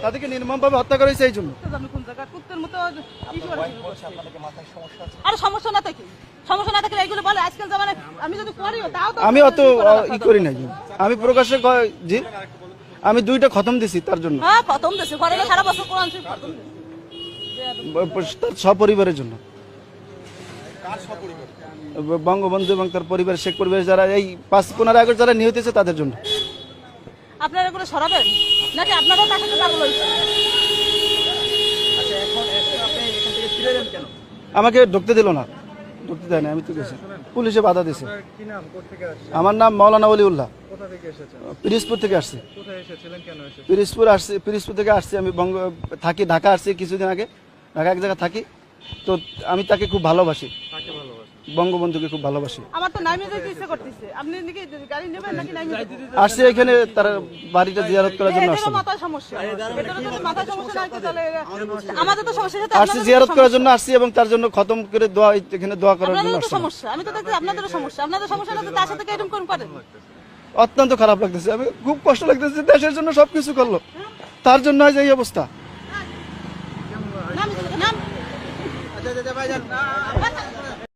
তাদেরকে নির্মমভাবে হত্যা করা হয়েছে এই জন্য। আপনি কোন জায়গা কুত্তের মতো আরে সমস্যা না থাকে, সমস্যা না থাকলে এইগুলো বলে আজকাল জামানায়। আমি যদি করিও তাও তো আমি অত ই করি নাই, আমি প্রকাশ্যে জি আমি 2টা খতম দিছি তার জন্য, হ্যাঁ প্রথম দেশে ঘরে সারা বছর কোরআন শরীফ খতম দিছি। তার সপরিবারের জন্য। বঙ্গবন্ধু এবং তার পরিবার, শেখ পরিবার যারা এই 5-15 আগস্ট যারা নিহত হয়েছে তাদের জন্য। আপনারা এগুলো সরাবেন নাকি আপনারাও তার সাথে পাগল হয়েছে? আমাকে ঢুকতে দিল না, ঢুকতে দেয় না, আমি তো গেছি, পুলিশে বাধা দিয়েছে। আমার নাম মাওলানা ওলিউল্লাহ, পিরিজপুর থেকে আসছি। পিরিজপুর থেকে আসছি আমি, থাকি ঢাকা আসছি কিছুদিন আগে, ঢাকা এক জায়গায় থাকি। তো আমি তাকে খুব ভালোবাসি, বঙ্গবন্ধুকে খুব ভালোবাসি। আমার তো নাইমে যেতে ইচ্ছে করতেছে, আপনি নাকি গাড়ি নেবেন নাকি নাইমে আসছি এখানে তার বাড়িটা জিয়ারত করার জন্য আসছি। মাথায় সমস্যা, এটারও যদি মাথায় সমস্যা নাই তো তাহলে আমাদের তো সমস্যা। আসছি জিয়ারত করার জন্য আসছি এবং তার জন্য খতম করে দোয়া, এখানে দোয়া করার জন্য আপনাদের তো আসছি। সমস্যা, আমি তো দেখছি আপনাদেরও সমস্যা। আপনাদের সমস্যা না তো তার সাথে এরকম কোন করেন? অত্যন্ত খারাপ লাগতেছে, আমি খুব কষ্ট লাগতেছে। দেশের জন্য সবকিছু করলো, তার জন্য আজ এই অবস্থা। নাম